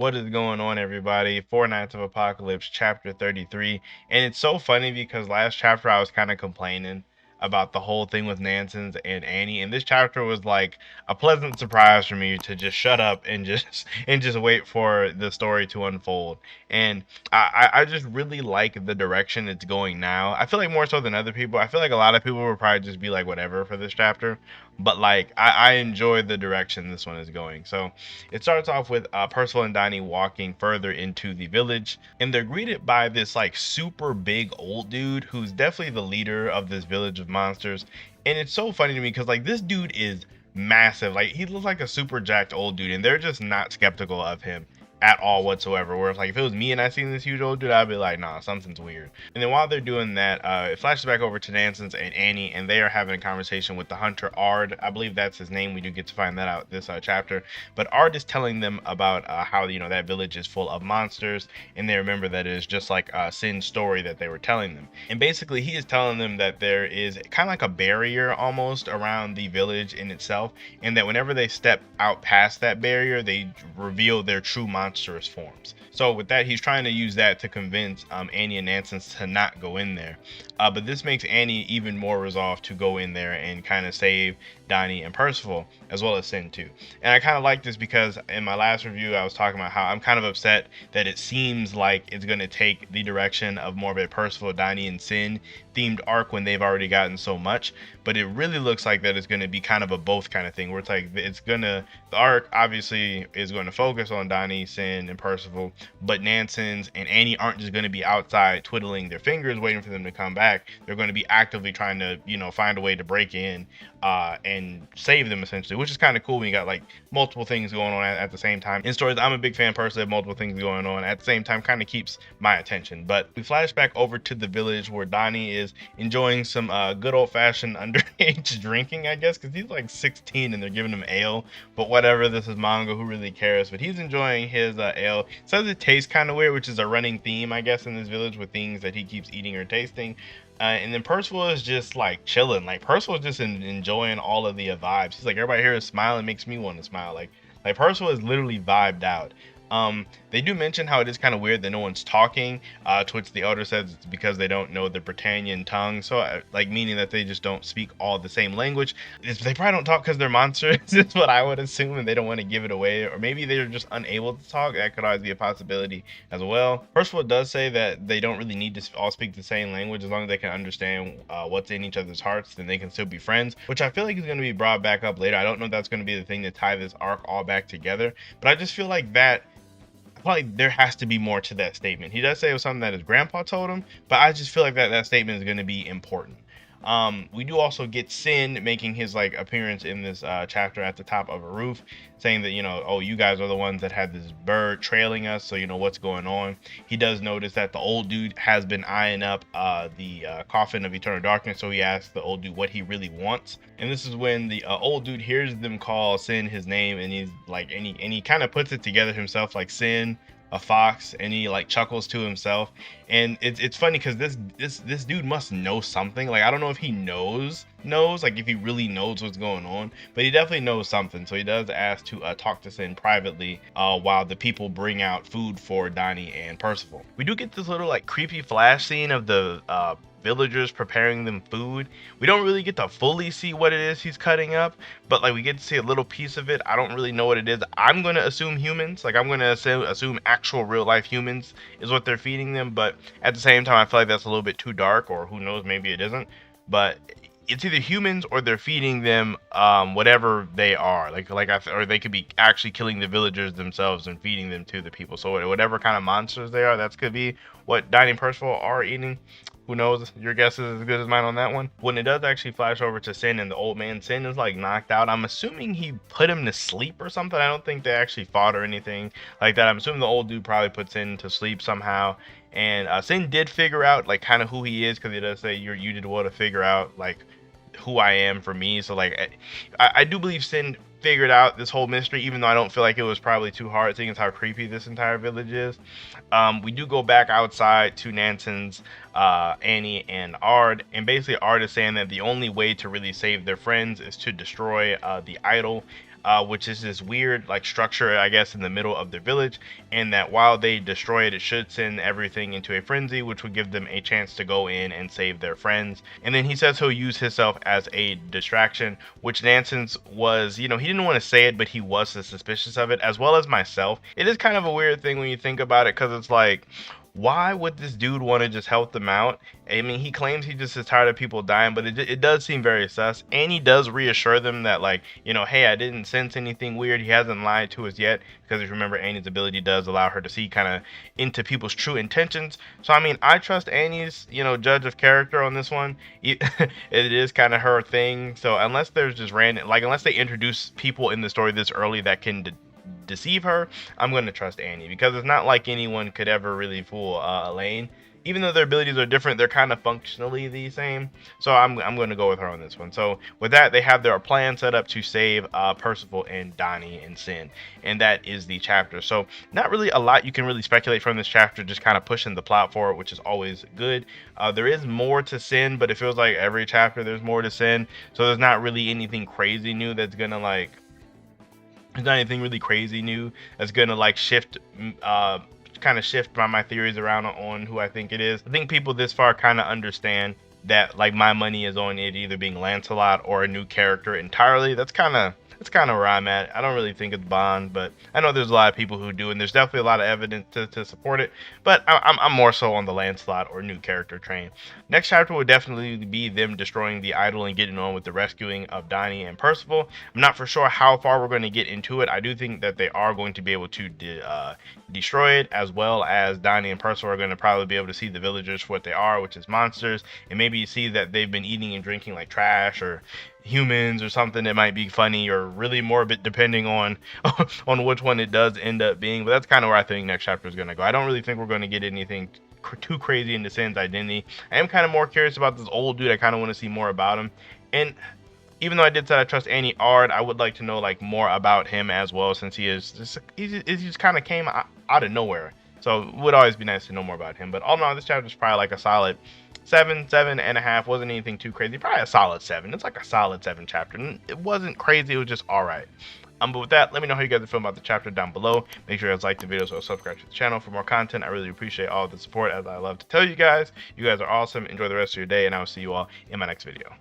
What is going on, everybody? Four Nights of Apocalypse, chapter 33. And it's so funny because last chapter I was kind of complaining about the whole thing with Nansons and Annie, and this chapter was like a pleasant surprise for me to just shut up and just and just wait for the story to unfold. And I just really like the direction it's going now. I feel like more so than other people. I feel like a lot of people would probably just be like whatever for this chapter, but like I enjoy the direction this one is going. So it starts off with Percival and Donnie walking further into the village, and they're greeted by this like super big old dude who's definitely the leader of this village of monsters. And it's so funny to me because like this dude is massive. Like he looks like a super jacked old dude, and they're just not skeptical of him at all whatsoever. Whereas like if it was me and I seen this huge old dude, I'd be like, nah, something's weird. And then while they're doing that, it flashes back over to Nansons and Annie, and they are having a conversation with the hunter Ard. I believe that's his name. We do get to find that out this chapter. But Ard is telling them about how that village is full of monsters, and they remember that it is just like Sin's story that they were telling them. And basically, he is telling them that there is kind of like a barrier almost around the village in itself, and that whenever they step out past that barrier, they reveal their true monstrous forms. So with that, he's trying to use that to convince Annie and Nansons to not go in there. But this makes Annie even more resolved to go in there and kind of save Donnie and Percival, as well as Sin too. And I kind of like this because in my last review, I was talking about how I'm kind of upset that it seems like it's going to take the direction of more of a Percival, Donnie, and Sin themed arc when they've already gotten so much. But it really looks like that it's going to be kind of a both kind of thing, where it's like the arc obviously is going to focus on Donnie, Sin, and Percival, but Nansons and Annie aren't just going to be outside twiddling their fingers waiting for them to come back. They're going to be actively trying to find a way to break in and save them essentially, which is kind of cool when you got like multiple things going on at the same time. In stories, I'm a big fan personally of multiple things going on at the same time, kind of keeps my attention. But we flash back over to the village where Donnie is enjoying some good old-fashioned underage drinking, I guess, because he's like 16 and they're giving him ale. But whatever, this is manga, who really cares? But he's enjoying his ale. Says it tastes kind of weird, which is a running theme, I guess, in this village with things that he keeps eating or tasting. And then Percival is just like chilling. Like Percival is just enjoying all of the vibes. He's like, everybody here is smiling, makes me want to smile. Like Percival is literally vibed out. They do mention how it is kind of weird that no one's talking, to which the elder says it's because they don't know the Britannian tongue. So, like, meaning that they just don't speak all the same language. They probably don't talk because they're monsters, is what I would assume, and they don't want to give it away. Or maybe they're just unable to talk. That could always be a possibility as well. Percival does say that they don't really need to all speak the same language as long as they can understand what's in each other's hearts, then they can still be friends, which I feel like is going to be brought back up later. I don't know if that's going to be the thing to tie this arc all back together, but I just feel like that probably there has to be more to that statement. He does say it was something that his grandpa told him, but I just feel like that statement is going to be important. We do also get Sin making his like appearance in this chapter at the top of a roof, saying that oh, you guys are the ones that had this bird trailing us, so what's going on. He does notice that the old dude has been eyeing up the coffin of eternal darkness, so he asks the old dude what he really wants. And this is when the old dude hears them call Sin his name, and he's like, and he kind of puts it together himself, like Sin, a fox, and he like chuckles to himself. And it's funny because this dude must know something. Like I don't know if he knows like if he really knows what's going on, but he definitely knows something. So he does ask to talk to Sin privately while the people bring out food for Donnie and Percival. We do get this little like creepy flash scene of the villagers preparing them food. We don't really get to fully see what it is he's cutting up, but like we get to see a little piece of it. I don't really know what it is. I'm going to assume humans. Like I'm going to assume actual real life humans is what they're feeding them, but at the same time I feel like that's a little bit too dark, or who knows, maybe it isn't. But it's either humans or they're feeding them whatever they are, or they could be actually killing the villagers themselves and feeding them to the people. So whatever kind of monsters they are, that could be what Donnie and Percival are eating. Who knows? Your guess is as good as mine on that one. When it does actually flash over to Sin and the old man, Sin is like knocked out. I'm assuming he put him to sleep or something. I don't think they actually fought or anything like that. I'm assuming the old dude probably puts Sin to sleep somehow. And Sin did figure out like kind of who he is, because he does say you did well to figure out like who I am for me. So like I do believe Sin figured out this whole mystery, even though I don't feel like it was probably too hard, seeing as how creepy this entire village is. We do go back outside to Nanson's, Annie, and Ard, and basically Ard is saying that the only way to really save their friends is to destroy the idol. which is this weird like structure, I guess, in the middle of their village, and that while they destroy it, it should send everything into a frenzy, which would give them a chance to go in and save their friends. And then he says he'll use himself as a distraction, which Nanson's was, he didn't want to say it, but he was suspicious of it, as well as myself. It is kind of a weird thing when you think about it, because it's like, why would this dude want to just help them out? I mean, he claims he just is tired of people dying, but it does seem very sus. And he does reassure them that, like, hey, I didn't sense anything weird. He hasn't lied to us yet, because if you remember, Annie's ability does allow her to see kind of into people's true intentions. So, I mean, I trust Annie's, judge of character on this one. It is kind of her thing. So, unless there's just random, like, unless they introduce people in the story this early that can deceive her, I'm going to trust Annie, because it's not like anyone could ever really fool Elaine. Even though their abilities are different, they're kind of functionally the same. So I'm going to go with her on this one. So with that, they have their plan set up to save Percival and Donnie and Sin. And that is the chapter. So not really a lot you can really speculate from this chapter, just kind of pushing the plot forward, which is always good. There is more to Sin, but it feels like every chapter there's more to Sin. So there's not really anything crazy new that's going to like, there's not anything really crazy new that's gonna like shift kind of shift my theories around on who I think it is. I think people this far kind of understand that like my money is on it either being Lancelot or a new character entirely. That's kind of where I'm at. I don't really think it's Bond, but I know there's a lot of people who do, and there's definitely a lot of evidence to support it. But I'm more so on the Lancelot or new character train. Next chapter would definitely be them destroying the idol and getting on with the rescuing of Donnie and Percival. I'm not for sure how far we're going to get into it. I do think that they are going to be able to destroy it, as well as Donnie and Percival are going to probably be able to see the villagers for what they are, which is monsters, and maybe you see that they've been eating and drinking like trash or humans or something that might be funny or really morbid, depending on on which one it does end up being. But that's kind of where I think next chapter is going to go. I don't really think we're going to get anything too crazy into Sin's identity. I am kind of more curious about this old dude. I kind of want to see more about him. And even though I did say I trust Annie Ard, I would like to know like more about him as well, since he just kind of came out of nowhere. So it would always be nice to know more about him. But all in all, this chapter is probably like a solid 7.5. Wasn't anything too crazy. Probably a solid 7. It's like a solid 7 chapter. It wasn't crazy. It was just all right. But with that, let me know how you guys are feeling about the chapter down below. Make sure you guys like the video, so subscribe to the channel for more content. I really appreciate all the support, as I love to tell you guys. You guys are awesome. Enjoy the rest of your day, and I will see you all in my next video.